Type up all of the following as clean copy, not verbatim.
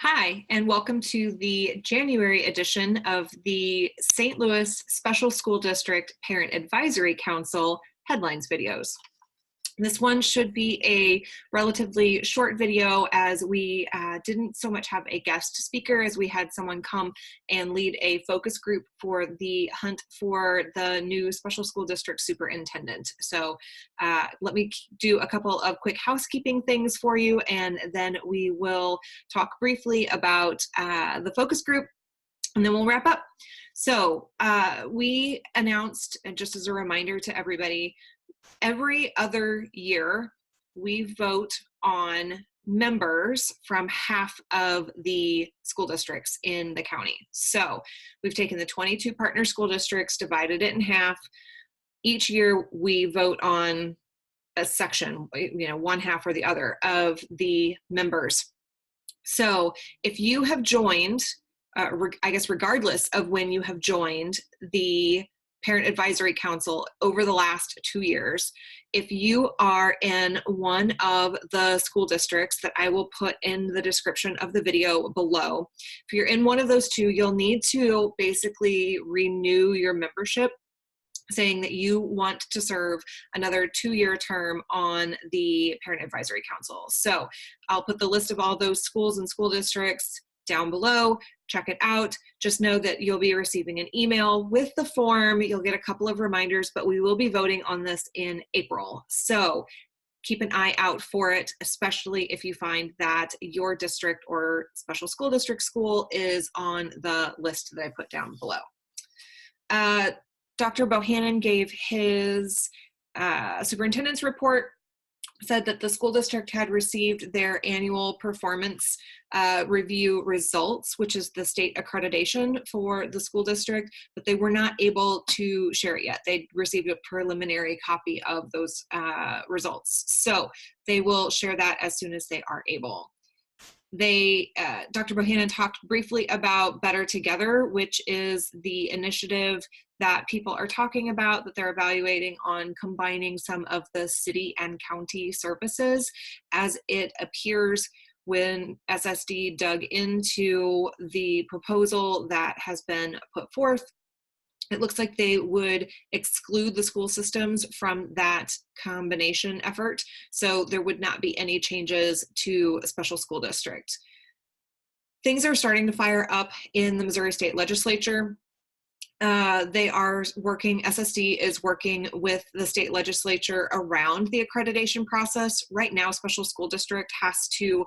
Hi, and welcome to the January edition of the St. Louis Special School District Parent Advisory Council headlines videos. This one should be a relatively short video as we didn't so much have a guest speaker as we had someone come and lead a focus group for the hunt for the new special school district superintendent. So let me do a couple of quick housekeeping things for you, and then we will talk briefly about the focus group, and then we'll wrap up. So we announced, and just as a reminder to everybody, every other year, we vote on members from half of the school districts in the county. So we've taken the 22 partner school districts, divided it in half. Each year we vote on a section, one half or the other of the members. So if you have joined, I guess regardless of when you have joined the Parent Advisory Council over the last 2 years, if you are in one of the school districts that I will put in the description of the video below, if you're in one of those two, you'll need to basically renew your membership, saying that you want to serve another 2-year term on the Parent Advisory Council. So I'll put the list of all those schools and school districts down below. Check it out. Just know that you'll be receiving an email with the form. You'll get a couple of reminders, but we will be voting on this in April. So keep an eye out for it, especially if you find that your district or special school district school is on the list that I put down below. Dr. Bohannon gave his superintendent's report, said that the school district had received their annual performance review results, which is the state accreditation for the school district, but they were not able to share it yet. They received a preliminary copy of those results. So they will share that as soon as they are able. Dr. Bohannon talked briefly about Better Together, which is the initiative that people are talking about, that they're evaluating on combining some of the city and county services. As it appears, when SSD dug into the proposal that has been put forth, it looks like they would exclude the school systems from that combination effort. So there would not be any changes to a special school district. Things are starting to fire up in the Missouri State Legislature. They are working, SSD is working with the state legislature around the accreditation process. Right now, special school district has to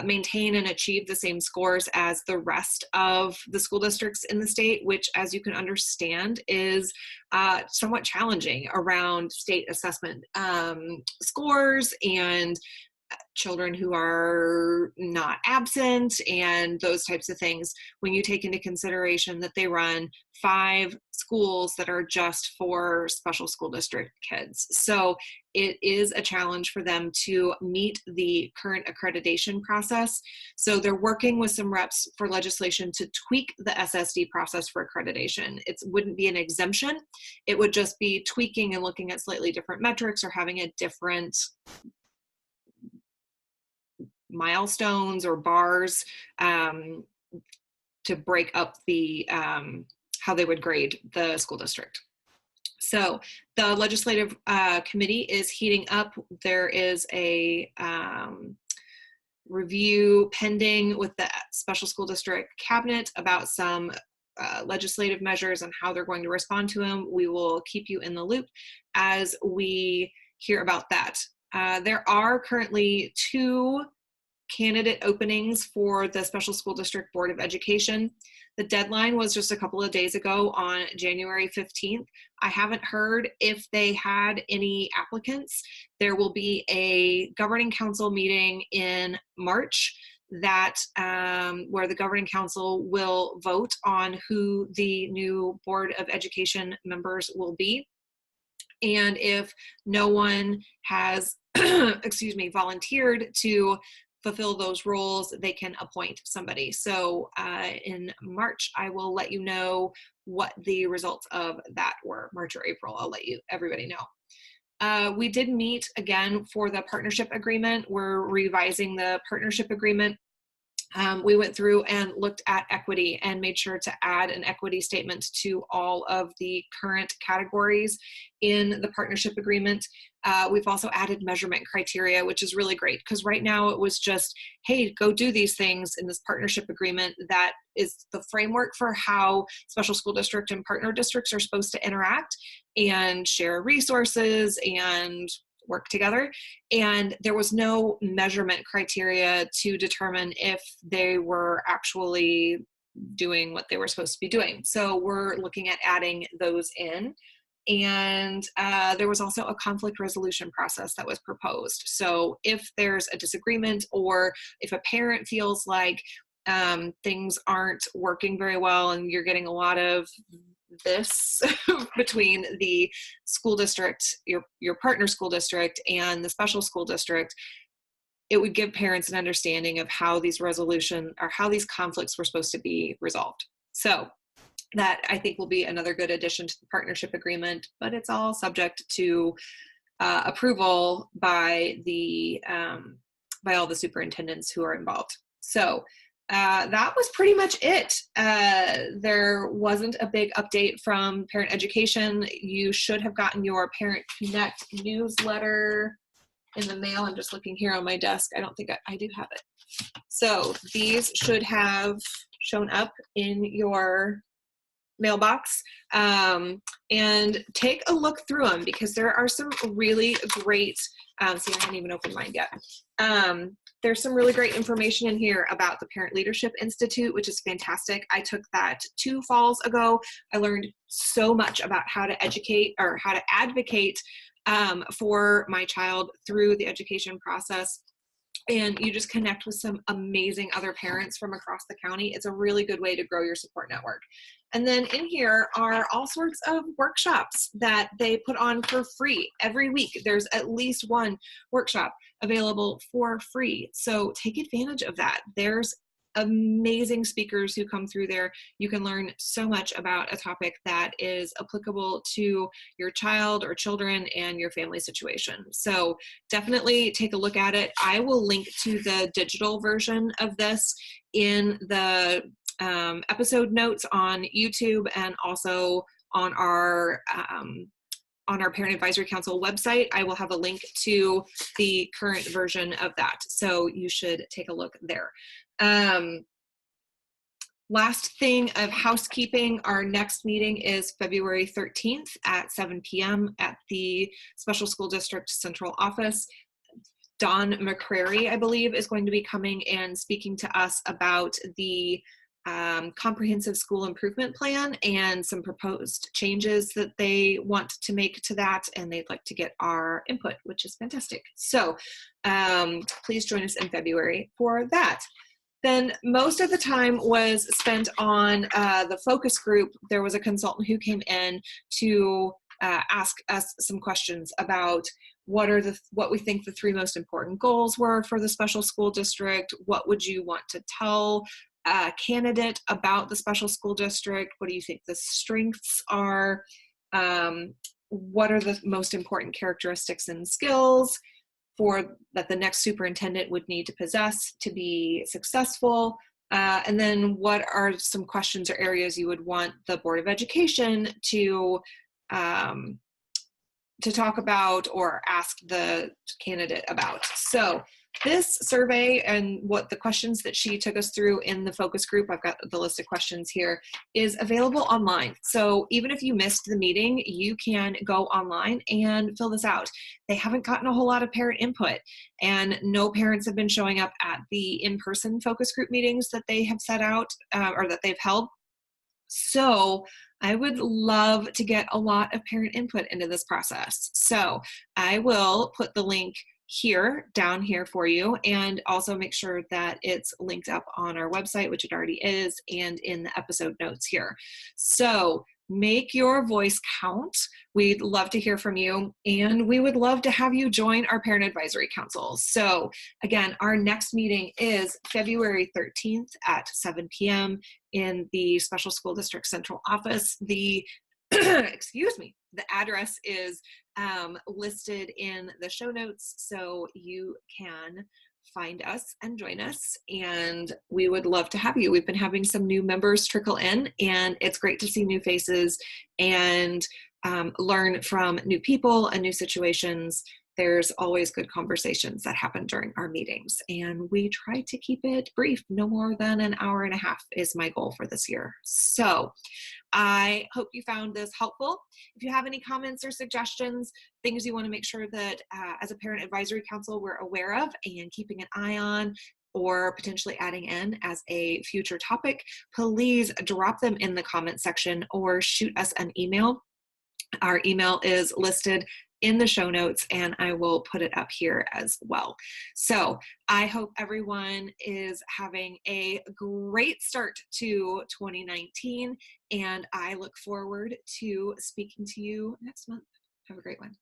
maintain and achieve the same scores as the rest of the school districts in the state, which, as you can understand, is somewhat challenging around state assessment scores and children who are not absent and those types of things, when you take into consideration that they run 5 schools that are just for special school district kids. So it is a challenge for them to meet the current accreditation process. So they're working with some reps for legislation to tweak the SSD process for accreditation. It wouldn't be an exemption. It would just be tweaking and looking at slightly different metrics or having a different milestones or bars to break up the how they would grade the school district. So the legislative committee is heating up. There is a review pending with the special school district cabinet about some legislative measures and how they're going to respond to them. We will keep you in the loop as we hear about that. There are currently 2 candidate openings for the Special School District Board of Education. The deadline was just a couple of days ago on January 15th. I haven't heard if they had any applicants. There will be a governing council meeting in March that where the governing council will vote on who the new Board of Education members will be. And if no one has, volunteered to fulfill those roles, they can appoint somebody. So in March, I will let you know what the results of that were. March or April, I'll let everybody know. We did meet again for the partnership agreement. We're revising the partnership agreement we went through and looked at equity and made sure to add an equity statement to all of the current categories in the partnership agreement. We've also added measurement criteria, which is really great, because right now it was just, hey, go do these things in this partnership agreement. That is the framework for how special school district and partner districts are supposed to interact and share resources and work together. And there was no measurement criteria to determine if they were actually doing what they were supposed to be doing. So we're looking at adding those in. And there was also a conflict resolution process that was proposed. So if there's a disagreement, or if a parent feels like things aren't working very well and you're getting a lot of this between the school district, your partner school district, and the special school district, it would give parents an understanding of how these conflicts were supposed to be resolved. So that, I think, will be another good addition to the partnership agreement, but it's all subject to approval by all the superintendents who are involved. So that was pretty much it. There wasn't a big update from Parent Education. You should have gotten your Parent Connect newsletter in the mail. I'm just looking here on my desk. I don't think I do have it. So these should have shown up in your mailbox, and take a look through them, because there are some really great, see, I haven't even opened mine yet. There's some really great information in here about the Parent Leadership Institute, which is fantastic. I took that 2 falls ago. I learned so much about how to educate, or how to advocate for my child through the education process. And you just connect with some amazing other parents from across the county. It's a really good way to grow your support network. And then in here are all sorts of workshops that they put on for free. Every week, there's at least one workshop available for free. So take advantage of that. There's amazing speakers who come through there. You can learn so much about a topic that is applicable to your child or children and your family situation. So definitely take a look at it. I will link to the digital version of this in the episode notes on YouTube, and also on our Parent Advisory Council website. I will have a link to the current version of that. So you should take a look there. Last thing of housekeeping, our next meeting is February 13th at 7 p.m. at the Special School District Central Office. Don McCrary, I believe, is going to be coming and speaking to us about the comprehensive school improvement plan and some proposed changes that they want to make to that, and they'd like to get our input, which is fantastic. So please join us in February for that. Then most of the time was spent on the focus group. There was a consultant who came in to ask us some questions about what we think the 3 most important goals were for the special school district. What would you want to tell a candidate about the special school district? What do you think the strengths are? What are the most important characteristics and skills that the next superintendent would need to possess to be successful? And then what are some questions or areas you would want the Board of Education to talk about or ask the candidate about? So this survey and what the questions that she took us through in the focus group, I've got the list of questions here, is available online. So even if you missed the meeting, you can go online and fill this out. They haven't gotten a whole lot of parent input, and no parents have been showing up at the in-person focus group meetings that they have set out or that they've held. So I would love to get a lot of parent input into this process. So I will put the link down here for you, and also make sure that it's linked up on our website, which it already is, and in the episode notes here. So make your voice count. We'd love to hear from you, and we would love to have you join our Parent Advisory Council. So again, our next meeting is February 13th at 7 p.m. in the Special School District Central Office. The excuse me, the address is listed in the show notes so you can find us and join us, and we would love to have you. We've been having some new members trickle in, and it's great to see new faces and learn from new people and new situations. There's always good conversations that happen during our meetings, and we try to keep it brief. No more than an hour and a half is my goal for this year. So I hope you found this helpful. If you have any comments or suggestions, things you want to make sure that as a parent advisory council we're aware of and keeping an eye on, or potentially adding in as a future topic, please drop them in the comment section or shoot us an email. Our email is listed in the show notes, and I will put it up here as well. So I hope everyone is having a great start to 2019, and I look forward to speaking to you next month. Have a great one.